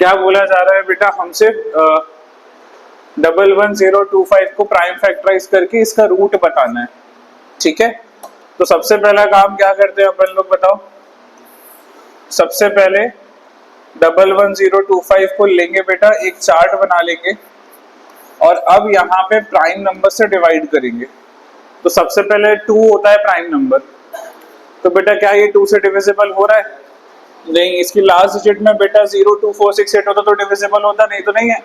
क्या बोला जा रहा है बेटा हमसे, 11025 को प्राइम फैक्टराइज करके इसका रूट बताना है। ठीक है, तो सबसे पहला काम क्या करते हैं अपन लोग बताओ। सबसे पहले 11025 को लेंगे बेटा, एक चार्ट बना लेंगे और अब यहाँ पे प्राइम नंबर से डिवाइड करेंगे। तो सबसे पहले 2 होता है प्राइम नंबर, तो बेटा क्या ये 2 से डिविजिबल हो रहा है? नहीं। इसकी लास्ट डिजिट में बेटा 02468 होता तो डिविजिबल होता, नहीं तो नहीं है।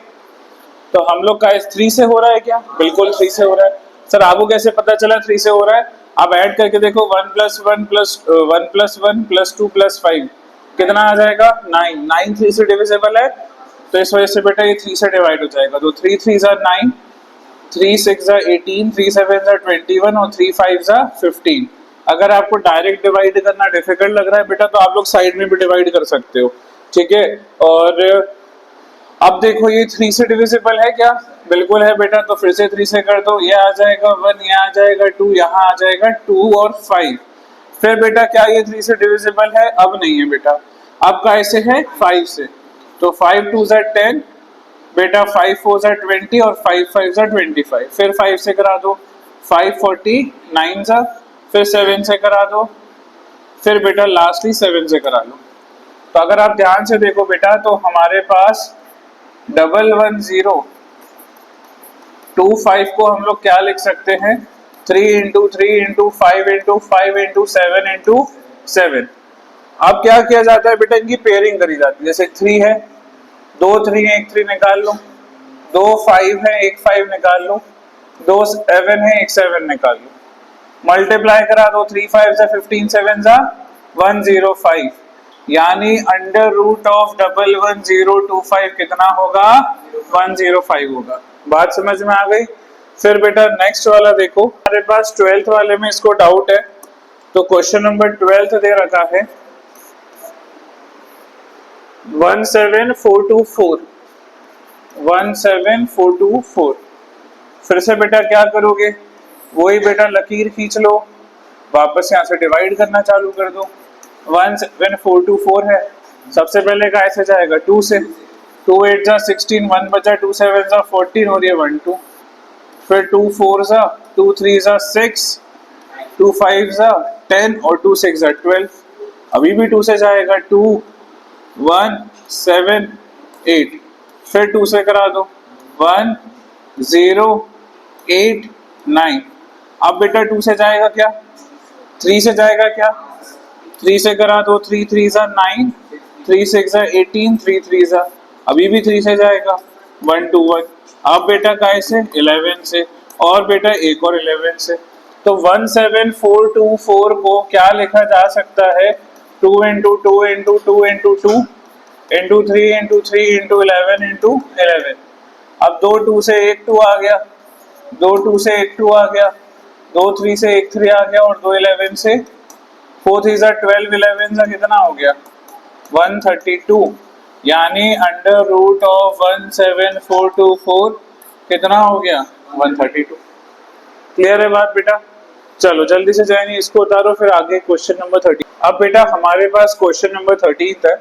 तो हम लोग का 3 से हो रहा है क्या? बिल्कुल 3 से हो रहा है। सर आपको कैसे पता चला 3 से हो रहा है? आप ऐड करके देखो, 1 + 1 + 1 + 1 + 2 + 5 कितना आ जाएगा? 9। 9 3 से डिविजिबल है, तो इस वजह से बेटा ये 3 से डिवाइड हो जाएगा। तो 3 3 = 9, 3 6 = 18, 3 7 = 21 और 3 5 = 15। अगर आपको डायरेक्ट डिवाइड करना डिफिकल्ट लग रहा है बेटा, तो आप लोग साइड में भी डिवाइड कर सकते हो। ठीक है, और अब देखो ये 3 से डिविजिबल है क्या? बिल्कुल है बेटा, तो फिर से 3 से कर दो, ये आ जाएगा 1, ये आ जाएगा 2, यहाँ आ जाएगा 2 और 5। फिर बेटा क्या ये 3 से डिविजिबल है? अब नहीं है बेटा, अब कैसे है? 5 से। तो 5 2 = 10 बेटा, 5 4 = 20 और 5 5 = 25। फिर 5 से करा दो, 5 49 सा, फिर 7 से करा दो, फिर बेटा लास्टली 7 से करा लो। तो अगर आप ध्यान से देखो बेटा, तो हमारे पास 11025 को हम लोग क्या लिख सकते हैं? 3 × 3 × 5 × 5 × 7 × 7। अब क्या किया जाता है बेटा? इनकी पेयरिंग करी जाती है। जैसे 3 है, 2 3 है, 1 3 निकाल लो, 2 5 है, 1 5 निकाल लो, 2 7 है, 1 7 निकाल लो, मल्टीप्लाई करा दो, 3 5 = 15, 7 = 105, यानी अंडर रूट ऑफ 11025 कितना होगा? 105 होगा। बात समझ में आ गई? फिर बेटा नेक्स्ट वाला देखो, हमारे पास 12th वाले में इसको डाउट है, तो क्वेश्चन नंबर 12 दे रखा है 17424, 17424। फिर से बेटा क्या करोगे? वही बेटा लकीर खींच लो, वापस यहाँ से डिवाइड करना चालू कर दो। 17424 है, सबसे पहले का ऐसे जाएगा 2 से, 2 8 = 16, 1 बचा, 2 7 = 14 और ये 1 2, फिर 2 4 = 2 3 = 6, 2 5 = 10 और 2 6 = 12। अभी भी 2 से जाएगा, 2 1 7 8, फिर 2 से करा दो, 1 0 8 9। अब बेटा 2 से जाएगा क्या? 3 से जाएगा क्या? 3 से करा दो, 3 3 = 9, 3 6 = 18, 3 3 = अभी भी 3 से जाएगा, 1 2 1। अब बेटा कैसे? 11 से, और बेटा एक और 11 से। तो 17424 को क्या लिखा जा सकता है? 2 × 2 × 2 × 2 × 3 × 3 × 11 × 11। अब 2 2 से 1 2 आ गया, 2 2 से 1 2 आ गया, 2 3 से 1 3 आ गया और 2 11 से 4 3 = 12, 11 सा कितना हो गया? 132, यानी अंडर रूट ऑफ 17424 कितना हो गया? 132। क्लियर है बात बेटा? चलो जल्दी से जाएंगे, इसको उतारो, फिर आगे क्वेश्चन नंबर 13। अब बेटा हमारे पास क्वेश्चन नंबर 13 है।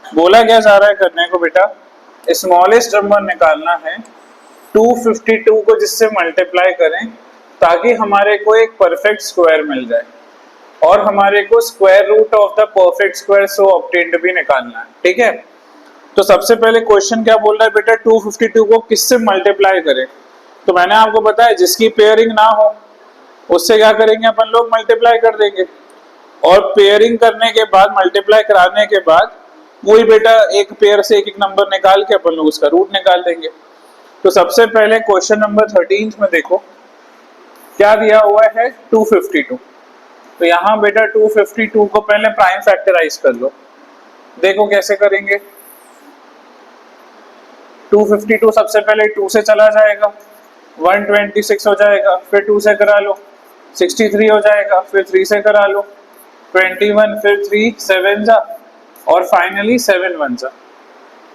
बोला क्या जा रहा है करने को बेटा? स्मॉलेस्ट नंबर निकालना है 252 को जिससे मल्टीप्लाई करें, ताकि हमारे को एक परफेक्ट स्क्वायर मिल जाए, और हमारे को square root of the perfect square so obtained भी निकालना है। ठीक है, तो सबसे पहले क्वेश्चन क्या बोल रहा है बेटा? 252 को किससे मल्टीप्लाई करें? तो मैंने आपको बताया जिसकी पेयरिंग ना हो उससे क्या करेंगे अपन लोग? मल्टीप्लाई कर देंगे, और पेयरिंग करने के बाद, मल्टीप्लाई कराने के बाद वही बेटा एक पेयर से एक एक नंबर निकाल के अपन लोग उसका रूट निकाल देंगे। तो सबसे पहले क्वेश्चन नंबर 13 में देखो क्या दिया हुआ है? 252। तो यहाँ बेटा 252 को पहले प्राइम फैक्टराइज कर लो। देखो कैसे करेंगे? 252 सबसे पहले 2 से चला जाएगा, 126 हो जाएगा, फिर 2 से करा लो, 63 हो जाएगा, फिर 3 से करा लो, 21, फिर 3 7 सा, और फाइनली 7 1 सा।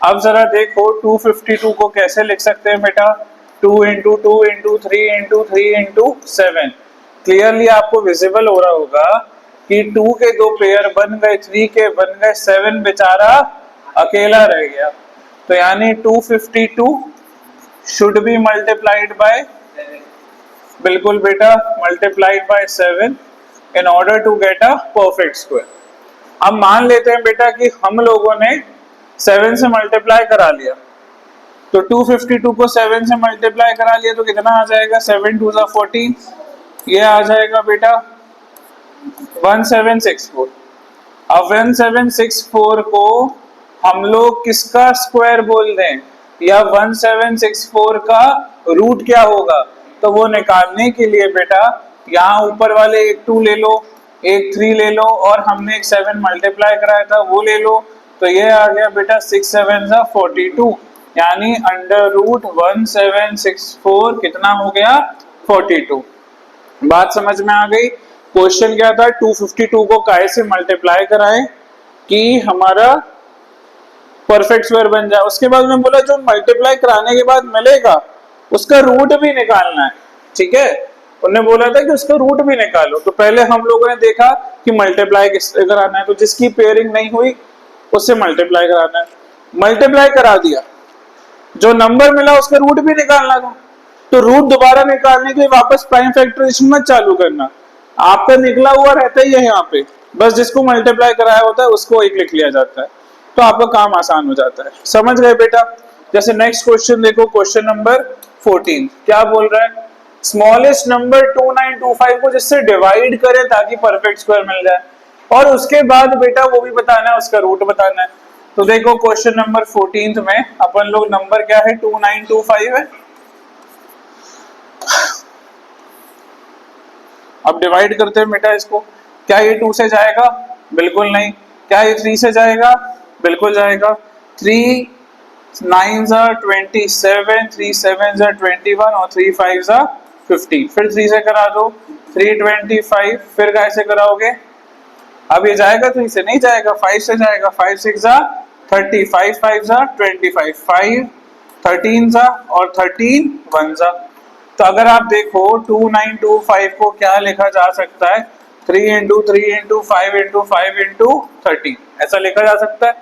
अब जरा देखो 252 को कैसे लिख सकते हैं बेटा? 2 × 2 × 3 × 3 × 7। क्लियरली आपको विजिबल हो रहा होगा कि 2 के 2 पेयर बन गए, 3 के बन गए, 7 बेचारा अकेला रह गया। तो यानी 252 शुड बी मल्टीप्लाइड बाय, बिल्कुल बेटा, multiplied by 7 in order to get a perfect square. अब मान लेते हैं बेटा कि हम लोगों ने 7 से मल्टीप्लाई करा लिया, तो 252 को 7 से मल्टीप्लाई करा लिया तो कितना आ जाएगा, 7 2 ज़ा 14, ये आ जाएगा बेटा 1764। अब 1764 को हम लोग किसका स्क्वायर बोल दें, या 1764 का रूट क्या होगा, तो वो निकालने के लिए बेटा यहाँ ऊपर वाले एक 2 ले लो, एक 3 ले लो, और हमने एक 7 मल्टीप्लाई कराया था वो ले लो, तो ये आ गया बेटा 6 7 ज़ा 42, यानी अंडर रूट 1764 कितना हो गया, 42। बात समझ में आ गई। क्वेश्चन क्या था, 252 को काय से मल्टीप्लाई कराएं कि हमारा परफेक्ट स्क्वायर बन जाए। उसके बाद में बोला जो मल्टीप्लाई कराने के बाद मिलेगा उसका रूट भी निकालना है, ठीक है। उन्होंने बोला था कि उसका रूट भी निकालो, तो पहले हम लोगों ने देखा कि मल्टीप्लाई किससे कराना है, तो जिसकी पेयरिंग नहीं हुई उससे मल्टीप्लाई कराना है। मल्टीप्लाई करा दिया, जो नंबर मिला उसका रूट भी निकालना था, तो रूट दोबारा निकालने के लिए वापस प्राइम फैक्टराइजेशन मत चालू करना, आपका निकला हुआ रहता ही है यहाँ पे, बस जिसको मल्टीप्लाई कराया होता है उसको एक लिख लिया जाता है, तो आपका काम आसान हो जाता है। समझ गए बेटा। जैसे नेक्स्ट क्वेश्चन देखो, क्वेश्चन नंबर 14 क्या बोल रहा है, स्मॉलेस्ट नंबर 2925 को जिससे डिवाइड करें ताकि परफेक्ट स्क्वायर मिल जाए, और उसके बाद बेटा वो भी बताना है, उसका रूट बताना है। तो देखो क्वेश्चन नंबर 14 में अपन लोग नंबर क्या है, 2925 है। अब डिवाइड करते हैं बेटा इसको, क्या ये 2 से जाएगा, बिल्कुल नहीं। क्या ये 3 से जाएगा, बिल्कुल जाएगा। 3 9 ज़ा 27, 3 7 ज़ा 21 और 3 5 ज़ा 50। फिर 3 से करा दो, 325। फिर कैसे कराओगे, अब ये जाएगा 3 से नहीं जाएगा, 5 से जाएगा। 5 6 ज़ा 30, 5 5 ज़ा 25, 5 13 ज़ा और 13 1 ज़ा। तो अगर आप देखो 2925 को क्या लिखा जा सकता है, 3 इंटू 3 इंटू 5 इंटू 5 इंटू 13, ऐसा लिखा जा सकता है।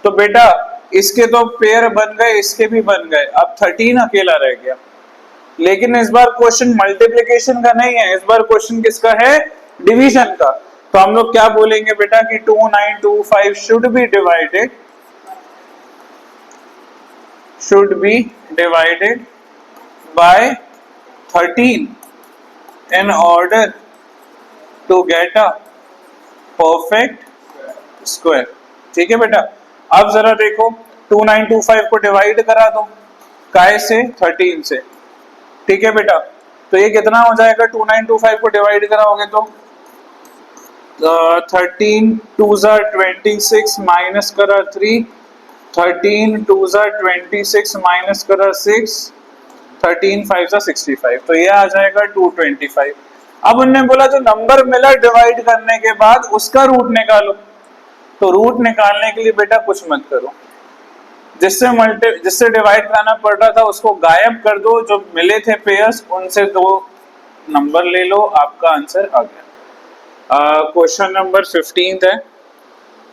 तो बेटा इसके तो पेयर बन गए, इसके भी बन गए, अब 13 अकेला रह गया। लेकिन इस बार क्वेश्चन मल्टीप्लिकेशन का नहीं है, इस बार क्वेश्चन किसका है, डिवीजन का। तो हम लोग क्या बोलेंगे बेटा कि 2925 should be divided by 13 in order to get a perfect square। ठीक है बेटा। अब जरा देखो 2925 को डिवाइड करा दो काय से, 13 से, ठीक है बेटा। तो ये कितना हो जाएगा, 2925 को डिवाइड कराओगे तो 13 2 ज़ा 26 माइनस करा 3, 13 2 ज़ा 26 माइनस करा 6, 13 5 ज़ा 65, तो ये आ जाएगा 225। अब उन्होंने बोला जो नंबर मिला डिवाइड करने के बाद उसका रूट निकालो, तो रूट निकालने के लिए बेटा कुछ मत करो, जिससे डिवाइड कराना पड़ रहा था उसको गायब कर दो, जो मिले थे पेयर्स उनसे 2 नंबर ले लो, आपका आंसर आ गया। क्वेश्चन नंबर 15 है,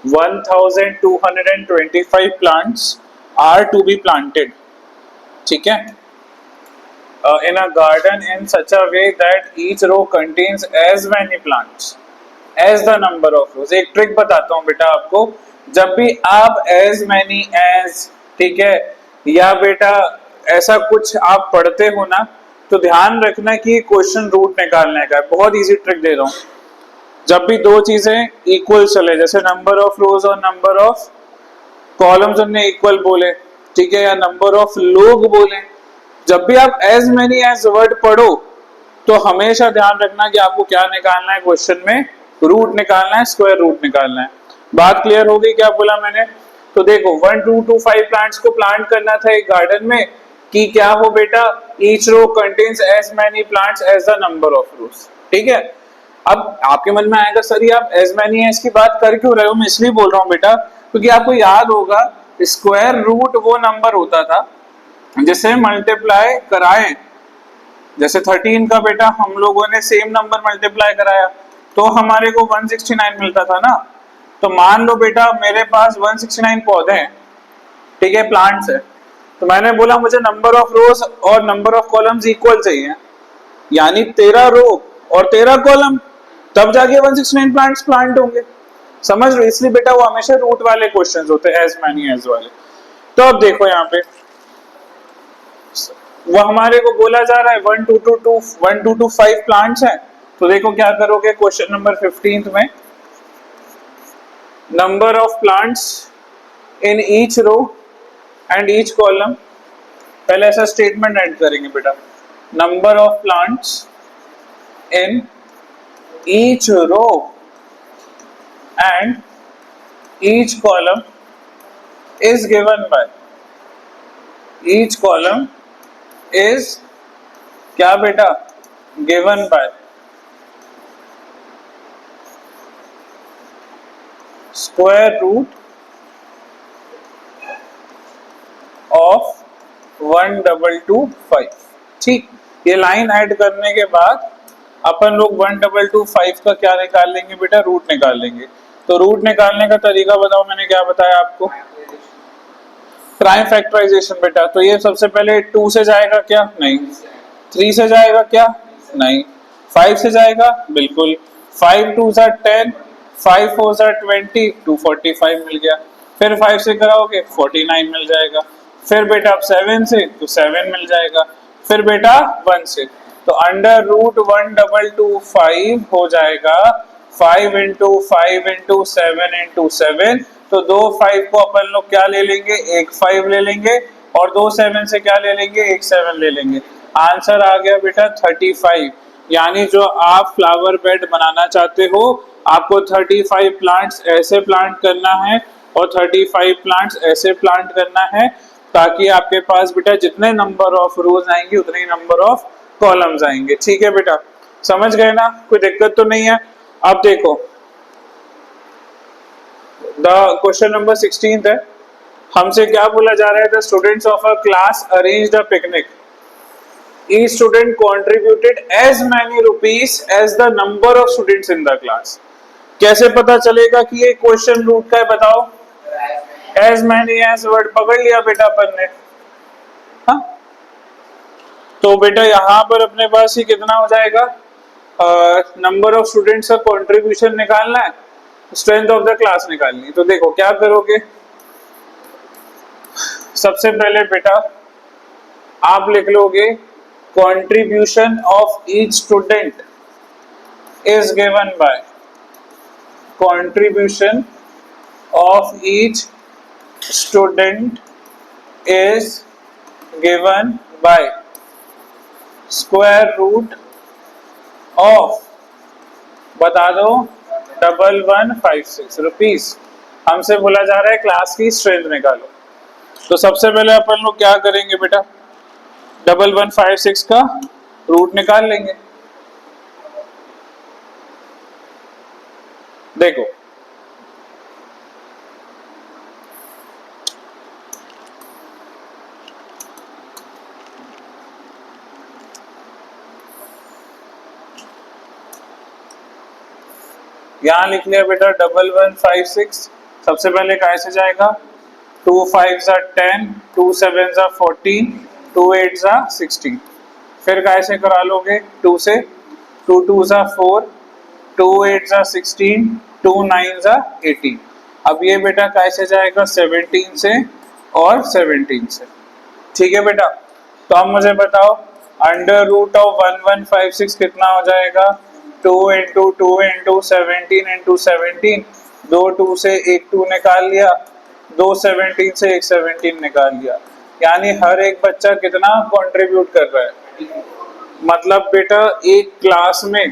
1225 plants are to be planted, ठीक है, in a garden in such a way that each row contains as many plants as the number of rows। एक ट्रिक बताता हूँ बेटा आपको, जब भी आप as many as, ठीक है, या बेटा ऐसा कुछ आप पढ़ते हो ना, तो ध्यान रखना कि क्वेश्चन रूट निकालने का है। बहुत इजी ट्रिक दे रहा हूँ, जब भी दो चीजें इक्वल चले, जैसे नंबर ऑफ रोज और नंबर ऑफ कॉलम्स हमने इक्वल बोले, ठीक है, या नंबर ऑफ लोग बोले, जब भी आप एज मेनी एज वर्ड पढ़ो तो हमेशा ध्यान रखना कि आपको क्या निकालना है, क्वेश्चन में रूट निकालना है, स्क्वायर रूट निकालना है। बात क्लियर हो गई, क्या बोला मैंने। तो देखो 1 2 2 5 प्लांट्स को प्लांट करना था एक गार्डन में, कि क्या हो बेटा, each row contains as many plants as the number of rows, ठीक है। अब आपके मन में आएगा सर ये आप एज मेनी एज की बात कर क्यों रहे हो, मैं इसलिए बोल रहा हूँ बेटा क्योंकि आपको याद होगा स्क्वायर रूट वो नंबर होता था जिसे मल्टीप्लाई कराएं, जैसे 13 का बेटा हम लोगों ने सेम नंबर मल्टीप्लाई कराया तो हमारे को 169 मिलता था ना। तो मान लो बेटा मेरे पास 169 पौधे हैं, ठीक है, प्लांट्स है। तो मैंने बोला मुझे नंबर ऑफ रोज और नंबर ऑफ कॉलम्स इक्वल चाहिए, यानी 13 रो और 13 कॉलम, तब जाके 169 प्लांट्स प्लांट होंगे। समझ रहे हो? इसलिए बेटा वो हमेशा रूट वाले क्वेश्चंस होते हैं, एज मैनी एज वाले। तो अब देखो यहाँ पे वो हमारे को बोला जा रहा है 1 2 to 5 प्लांट्स हैं। तो देखो क्या करोगे क्वेश्चन नंबर 15 में, number of plants in each row and each column, पहले ऐसा स्टेटमेंट ऐड करेंगे बेटा, number of plants in each row and each column is given by, each column is क्या बेटा, given by square root of 1225। ठीक, ये line add करने के बाद अपन लोग 1225 का क्या निकाल लेंगे बेटा, रूट निकाल लेंगे। तो रूट निकालने का तरीका बताओ, मैंने क्या बताया आपको, प्राइम फैक्टराइजेशन बेटा। तो ये सबसे पहले 2 से जाएगा क्या, नहीं। 3 से जाएगा क्या, नहीं। 5 से जाएगा, बिल्कुल। 5 2 सा 10, 5 4 सा 20, 245 मिल गया। फिर 5 से कराओगे 49 मिल जाएगा। फिर बेटा अब 7 से तो 7 मिल जाएगा। फिर बेटा 1 से तो अंडर रूट 1225 हो जाएगा 5 इंटू 5 इंटू 7 इंटू 7। तो 2 5 को अपन लोग क्या ले लेंगे, एक 5 ले लेंगे, और 2 7 से क्या ले लेंगे, एक 7 ले लेंगे। आंसर आ गया बेटा 35। यानी जो आप फ्लावर बेड बनाना चाहते हो, आपको 35 प्लांट्स ऐसे प्लांट करना है और 35 प्लांट्स ऐसे प्लांट करना है, ताकि आपके पास बेटा जितने नंबर ऑफ रोज आएंगे उतने ही नंबर ऑफ कॉलम्स आएंगे। ठीक है बेटा, समझ गए ना, कोई दिक्कत तो नहीं है। अब देखो द क्वेश्चन नंबर 16 है, हमसे क्या बोला जा रहा है, the students of a class arranged a picnic, each student contributed as many rupees as the number of students in the class. कैसे पता चलेगा कि ये क्वेश्चन रूट का है, बताओ। एज मैनी एज वर्ड पकड़ लिया बेटा अपन ने, हाँ? तो बेटा यहाँ पर अपने पास ही कितना हो जाएगा, नंबर ऑफ स्टूडेंट्स का कंट्रीब्यूशन निकालना है, स्ट्रेंथ ऑफ द क्लास निकालनी। तो देखो क्या करोगे, सबसे पहले बेटा आप लिख लोगे contribution of each student is given by, contribution of each student is given by square root of, बता दो, 1156 रुपीस। हमसे बोला जा रहा है क्लास की स्ट्रेंथ निकालो। तो सबसे पहले अपन लोग क्या करेंगे बेटा, 1156 का रूट निकाल लेंगे। देखो यहां लिख लिया बेटा 1156। सबसे पहले कैसे जाएगा, 2 5 सा 10, 2 7 सा 14, 2 8 सा 16। फिर कैसे करा लोगे, 2 से, 2 2 सा 4, 2 8 सा 16, 2 9 सा 18। अब ये बेटा कैसे जाएगा, 17 से और 17 से। ठीक है बेटा, तो अब मुझे बताओ अंडर रूट ऑफ 1156 कितना हो जाएगा, 2 इंटू 2 इंटू 17 इंटू 17, 2 2 से एक 2 निकाल लिया, 2 17 से एक 17 निकाल लिया। यानी हर एक बच्चा कितना कंट्रीब्यूट कर रहा है, मतलब बेटा एक क्लास में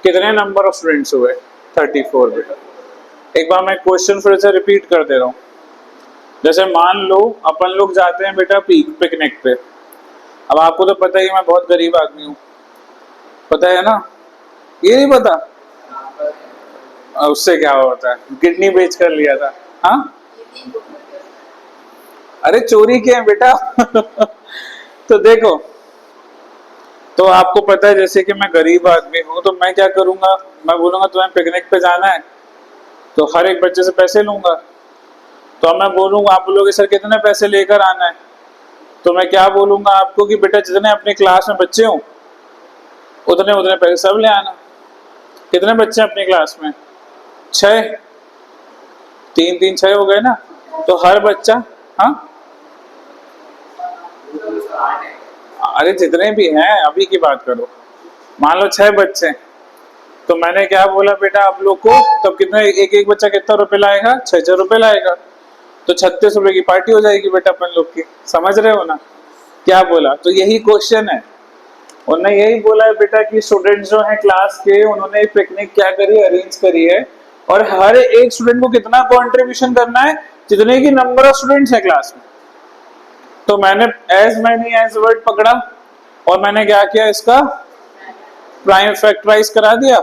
कितने नंबर ऑफ स्टूडेंट्स हुए, 34 बेटा। एक बार मैं क्वेश्चन फिर से रिपीट कर दे रहा हूँ। जैसे मान लो अपन लोग जाते हैं बेटा पिकनिक पे। अब आपको तो पता ही मैं बहुत गरीब आदमी हूँ, पता है ना, ये नहीं पता, उससे क्या होता है, किडनी बेच कर लिया था, हाँ? अरे चोरी किया बेटा तो देखो, तो आपको पता है जैसे कि मैं गरीब आदमी हूँ, तो मैं क्या करूंगा, मैं बोलूंगा तुम्हें पिकनिक पे जाना है, तो हर एक बच्चे से पैसे लूंगा। तो अब मैं बोलूंगा, आप बोलोगे सर कितने पैसे लेकर आना है, तो मैं क्या बोलूंगा आपको कि बेटा जितने अपने क्लास में बच्चे हो उतने उतने पैसे सब ले आना। कितने बच्चे हैं अपनी क्लास में? 6, 3 3 6 हो गए ना। तो हर बच्चा, हाँ अरे जितने भी हैं अभी की बात करो, मान लो 6 बच्चे, तो मैंने क्या बोला बेटा आप लोग को, तब कितने एक एक बच्चा कितना रुपए लाएगा? 6 रुपए लाएगा। तो 36 रुपए की पार्टी हो जाएगी बेटा अपन लोग की। समझ रहे हो ना क्या बोला? तो यही क्वेश्चन है। उन्होंने यही बोला है बेटा कि स्टूडेंट्स जो है क्लास के, उन्होंने पिकनिक क्या करी, अरेंज करी है, और हर एक स्टूडेंट को कितना कंट्रीब्यूशन करना है, जितने की नंबर ऑफ स्टूडेंट्स है क्लास में। तो मैंने एज मैनी एज वर्ड पकड़ा और मैंने क्या किया, इसका प्राइम फैक्टराइज करा दिया।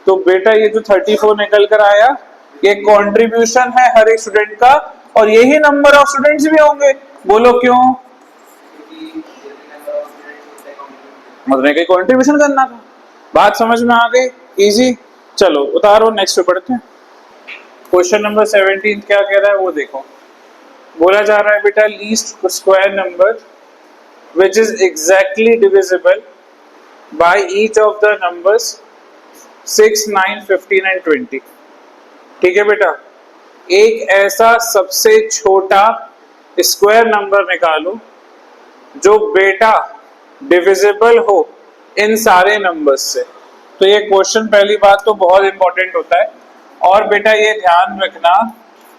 तो बेटा ये जो 34 निकल कर आया, ये कंट्रीब्यूशन है हर एक स्टूडेंट का, और यही नंबर ऑफ स्टूडेंट्स भी होंगे। बोलो क्यों? मतलब कहीं कंट्रीब्यूशन करना था। बात समझ में आ गई? इजी। चलो उतारो, नेक्स्ट पे पढ़ते हैं। क्वेश्चन नंबर 17 क्या कह रहा है वो देखो। बोला जा रहा है बेटा least square number which is exactly divisible by each of the numbers 6, 9, 15 and 20। ठीक है बेटा, एक ऐसा सबसे छोटा स्क्वायर नंबर निकालो जो बेटा डिविजिबल हो इन सारे नंबर्स से। तो ये क्वेश्चन पहली बात तो बहुत इंपॉर्टेंट होता है। और बेटा ये ध्यान रखना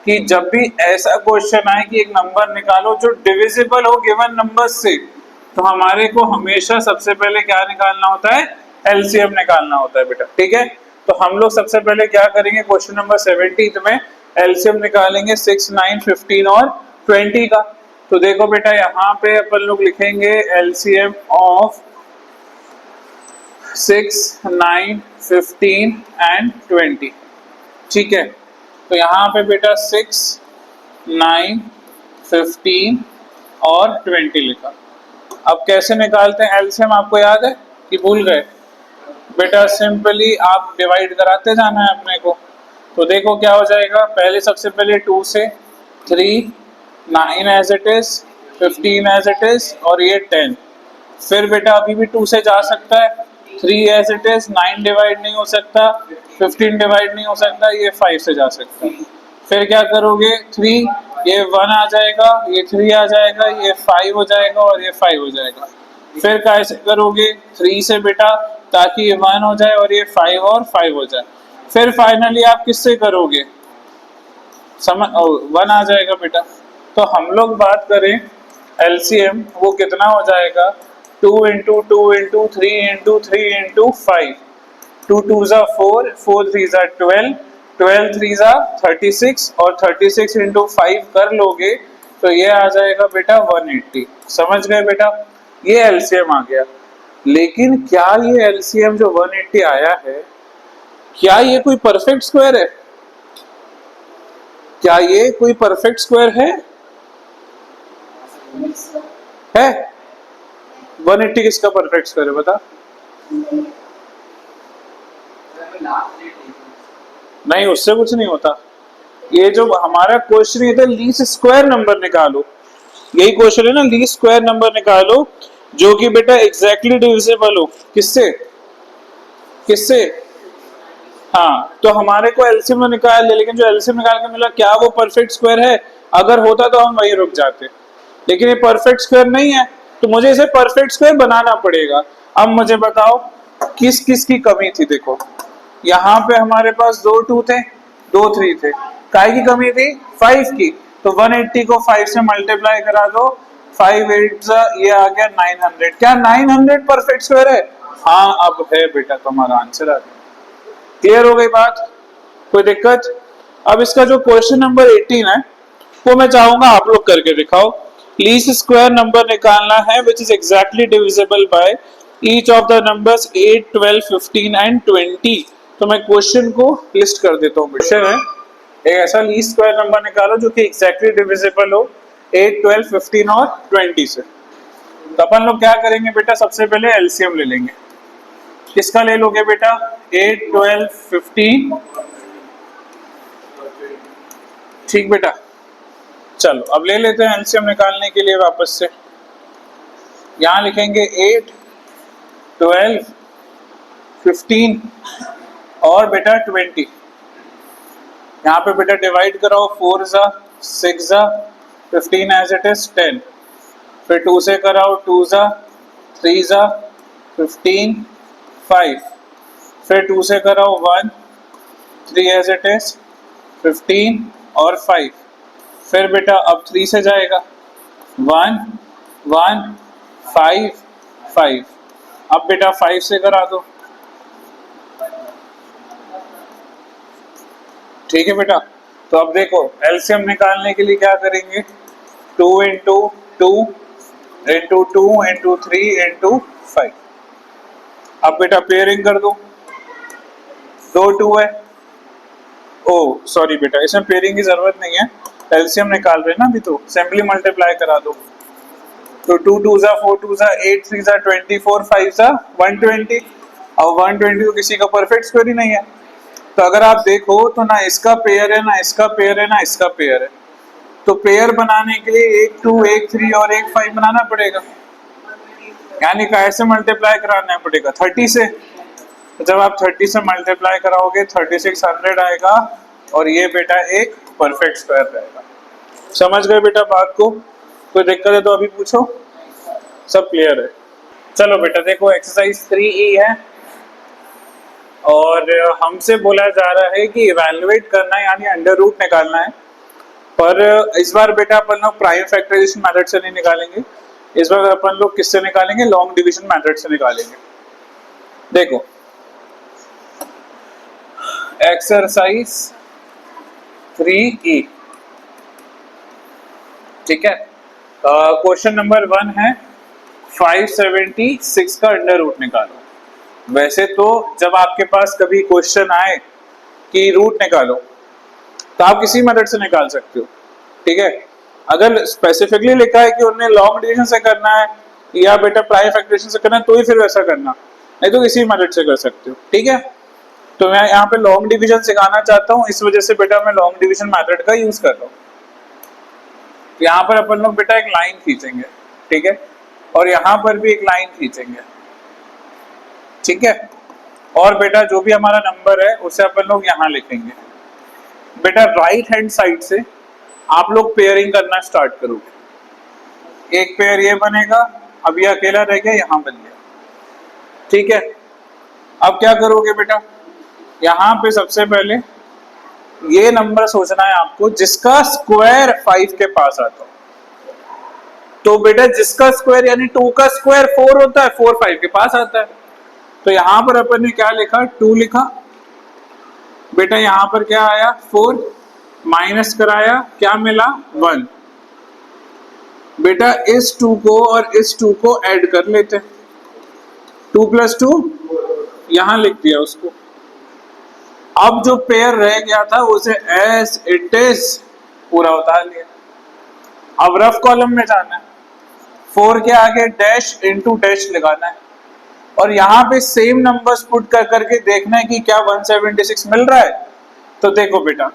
कि जब भी ऐसा क्वेश्चन आए कि एक नंबर निकालो जो डिविजिबल हो गिवन नंबर्स से, तो हमारे को हमेशा सबसे पहले क्या निकालना होता है? एलसीएम निकालना होता है बेटा। ठीक है, तो हम लोग सबसे पहले क्या करेंगे, क्वेश्चन नंबर 17 में एलसीएम निकालेंगे 6, 9, 15 और 20 का। तो देखो बेटा यहाँ पे अपन लोग लिखेंगे एलसीएम ऑफ 6, 9, 15 एंड 20। ठीक है, तो यहाँ पे बेटा 6, 9, 15 और 20 लिखा। अब कैसे निकालते हैं एलसीएम, आपको याद है कि भूल गए? बेटा सिंपली आप डिवाइड कराते जाना है अपने को। तो देखो क्या हो जाएगा, पहले सबसे पहले 2 से 3, 9 as it is, 15 as it is, और ये 10। फिर बेटा अभी भी 2 से जा सकता है, 3 एज इट इज, 9 डिवाइड नहीं हो सकता, 15 डिवाइड नहीं हो सकता, ये 5 से जा सकता है। फिर क्या करोगे, 3, ये 1 आ जाएगा, ये 3 आ जाएगा, ये 5 हो जाएगा और ये 5 हो जाएगा। फिर कैसे करोगे, 3 से बेटा, ताकि ये 1 हो जाए और ये 5 और 5 हो जाए। फिर फाइनली आप किससे करोगे, समझ 1 आ जाएगा बेटा। तो हम लोग बात करें एलसीएम, वो कितना हो जाएगा, 2 इंटू 2 इंटू 3 इंटू 3 इंटू 5, 2 2 जा 4, 4 3 जा 12, 12 3 जा 36, और 36 इंटू 5 कर लोगे तो ये आ जाएगा बेटा 180। समझ गए बेटा, ये एलसीएम आ गया। लेकिन क्या ये एलसीएम जो 180 आया है, क्या ये कोई परफेक्ट स्क्वायर है? क्या ये कोई परफेक्ट स्क्वायर है? 180 किसका परफेक्ट स्क्वायर है बता? नहीं, उससे कुछ नहीं होता। ये जो हमारा क्वेश्चन है, लीस्ट स्क्वायर नंबर निकालो, यही क्वेश्चन है ना, लीस्ट स्क्वायर नंबर निकालो जो कि बेटा एग्जैक्टली डिविजिबल हो। किससे? किससे? हाँ, तो हमारे को एलसीएम निकाल ले, लेकिन जो एलसीएम निकाल के मिला, क्या वो परफेक्ट स्क्वायर है? अगर होता तो हम वहीं रुक जाते, लेकिन ये परफेक्ट स्क्वायर नहीं है, तो मुझे इसे परफेक्ट स्क्वायर बनाना पड़ेगा। अब मुझे बताओ किस किस की कमी थी। देखो यहाँ पे हमारे पास 2 2 थे, 2 3 थे, काय की कमी थी? 5 की। तो 180 को 5 से मल्टीप्लाई करा दो, 5 8 ये आ गया 900। क्या 900 परफेक्ट स्क्वायर है? हाँ, अब है बेटा तुम्हारा आंसर आ गया। क्लियर हो गई बात? कोई दिक्कत? अब इसका जो क्वेश्चन नंबर 18 है वो मैं चाहूंगा आप लोग करके दिखाओ। लीस्ट स्क्वायर नंबर निकालना है which is exactly divisible by each of the numbers 8, 12, 15 and 20। तो मैं क्वेश्चन को लिस्ट कर देता हूँ। क्वेश्चन है एक ऐसा लीस्ट स्क्वायर नंबर निकालो जो कि एग्जैक्टली डिविजिबल हो 8, 12, 15 और 20 से। तो अपन लोग क्या करेंगे बेटा, सबसे पहले एलसीएम ले लेंगे। किसका ले लोगे बेटा? 8, 12, 15। ठीक बेटा, चलो अब ले लेते हैं एलसीएम निकालने के लिए वापस से। यहाँ लिखेंगे 8, 12, 15 और बेटा 20। यहाँ पे बेटा डिवाइड कराओ, 4 जा 6 जा 15 एज इट इज 10, फिर 2 से कराओ, 2 जा 3 जा 15 5, फिर 2 से कराओ 1 3 एज इट इज 15 और 5, फिर बेटा अब 3 से जाएगा 1 1 5 5, अब बेटा 5 से करा दो। ठीक है बेटा, तो अब देखो एलसीएम निकालने के लिए क्या करेंगे, 2 इंटू 2 इंटू 2 इंटू 3 इंटू 5। अब बेटा पेयरिंग कर दो, 2 2 है, ओ सॉरी बेटा इसमें पेयरिंग की जरूरत नहीं है, एलसीएम निकाल रहे हैं ना अभी, तो सिंपली मल्टीप्लाई करा दो। तो 2 2 जा 4 2 जा 8 3 जा 24 5 जा 120, और 120 तो किसी का परफेक्ट स्क्वायर ही नहीं है। तो अगर आप देखो तो ना इसका पेयर है, ना इसका पेयर है, ना इसका पेयर है, तो पेयर बनाने के लिए 1 2 1 3 और 1 5 बनाना पड़ेगा, यानी कैसे मल्टीप्लाई कराना पड़ेगा 30 से। तो जब आप 30 से मल्टीप्लाई कराओगे 3600 आएगा, और ये बेटा एक परफेक्ट स्क्वायर रहेगा। समझ गए बेटा बात को? कोई दिक्कत है तो अभी पूछो, सब क्लियर है। चलो बेटा देखो एक्सरसाइज 3E है, और हमसे बोला जा रहा है कि इवैल्यूएट करना है यानी अंडर रूट निकालना है। पर इस बार बेटा अपन लोग प्राइम फैक्टराइजेशन मेथड से नहीं निकालेंगे, इस बार अपन लोग किससे निकालेंगे, लॉन्ग डिवीजन मेथड से निकालेंगे। देखो एक्सरसाइज 3E, ठीक है। क्वेश्चन नंबर 1 है 576 का अंडर रूट निकालो। वैसे तो जब आपके पास कभी क्वेश्चन आए कि रूट निकालो तो आप किसी मेथड से निकाल सकते हो, ठीक है। अगर स्पेसिफिकली लिखा है कि उन्हें लॉन्ग डिवीजन से करना है या बेटा प्राइम फैक्टराइजेशन से करना है तो ही फिर वैसा करना, नहीं तो किसी मेथड से कर सकते हो, ठीक है। तो मैं यहाँ पे लॉन्ग डिवीजन सिखाना चाहता हूँ, इस वजह से बेटा मैं लॉन्ग डिवीजन मेथड का यूज कर रहा हूँ। यहाँ पर अपन लोग बेटा एक लाइन खींचेंगे, ठीक है, और यहाँ पर भी एक लाइन खींचेंगे, ठीक है। और बेटा जो भी हमारा नंबर है उसे अपन लोग यहाँ लिखेंगे। बेटा राइट हैंड साइड से आप लोग पेयरिंग करना स्टार्ट करोगे, एक पेयर ये बनेगा, अब ये अकेला रह गया, यहाँ बन गया, ठीक है। अब क्या करोगे बेटा, यहाँ पे सबसे पहले ये नंबर सोचना है आपको जिसका स्क्वायर 5 के पास आता हो। तो बेटा जिसका स्क्वायर यानी 2 का स्क्वायर 4 होता है, 4 5 के पास आता है। तो यहां पर अपन ने क्या लिखा, 2 लिखा, बेटा यहां पर क्या आया 4, माइनस कराया, क्या मिला 1। बेटा इस 2 को और इस 2 को ऐड कर लेते, 2 + 2 यहां लिख दिया उसको। अब जो पेयर रह गया था उसे एज इट इज पूरा उतार लिया। अब रफ कॉलम में जाना है, 4 के आगे डैश इंटू डैश लगाना है, और यहाँ पे सेम नंबर्स पुट कर करके देखना है कि क्या 176 मिल रहा है। तो देखो बेटा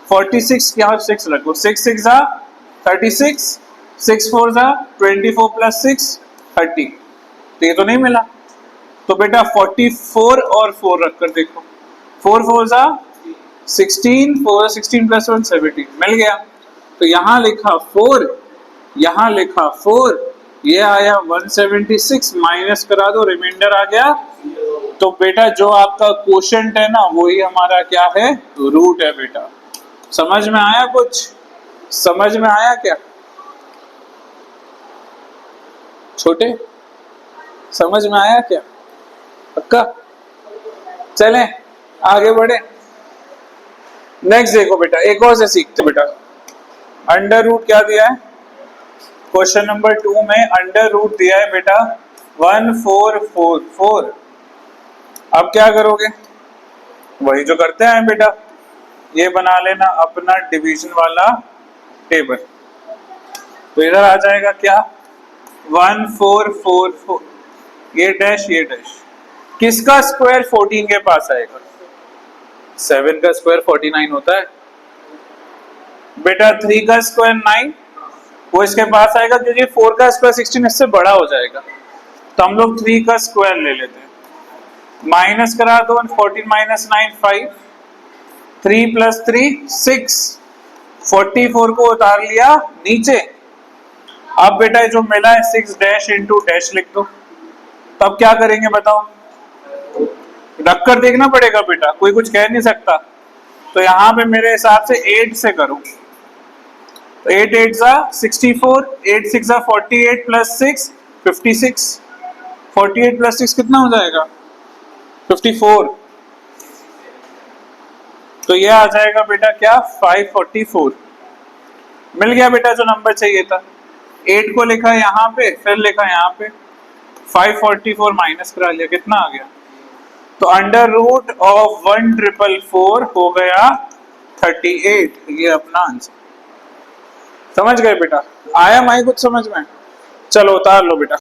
46 यहाँ 6 रखो, 6 6 जा 36, 6 4 जा 24 + 6 30, तो ये तो नहीं मिला। तो बेटा 44 और 4 रखकर देखो, 4 4 जा 16, 4 16 + 1 17 मिल गया। तो यहाँ लिखा 4, यहाँ लिखा 4, ये आया 176, माइनस करा दो, रिमाइंडर आ गया। तो बेटा जो आपका क्वोशंट है ना वही हमारा क्या है, रूट है बेटा। समझ में आया कुछ, समझ में आया क्या छोटे, समझ में आया क्या पक्का? चलें आगे बढ़े। नेक्स्ट देखो बेटा एक और से सीखते बेटा, अंडर रूट क्या दिया है क्वेश्चन नंबर 2 में, अंडर रूट दिया है बेटा 1444। अब क्या करोगे, वही जो करते हैं बेटा, ये बना लेना अपना डिवीजन वाला टेबल। तो इधर आ जाएगा क्या 1444, ये डैश ये डैश, किसका स्क्वायर 14 के पास आएगा, 7 का स्क्वायर 49 होता है, बेटा 3 का स्क्वायर 9, वो इसके पास आएगा क्योंकि 4 का स्क्वायर 16 इससे बड़ा हो जाएगा, तो हम लोग 3 का स्क्वायर ले लेते हैं। माइनस करा दो, 14 माइनस 9 5, 3 प्लस 3 6, 44 को उतार लिया नीचे। अब बेटा जो मिला है 6 डैश इंटू डैश लिख दो। तब क्या करेंगे बताओ, रख कर देखना पड़ेगा बेटा, कोई कुछ कह नहीं सकता। तो यहाँ पे मेरे हिसाब से 8 से करो, तो 8 8 जा 64, 8 6 जा 48 प्लस 6 56, 48 प्लस 6 कितना हो जाएगा 54, तो ये आ जाएगा बेटा क्या 544। मिल गया बेटा जो नंबर चाहिए था। 8 को लिखा यहाँ पे, फिर लिखा यहाँ पे, 544 माइनस करा लिया, कितना आ गया, तो अंडर रूट ऑफ 1444 हो गया 38। ये अपना आंसर। समझ गए बेटा, आया माई कुछ समझ में? चलो उतार लो बेटा।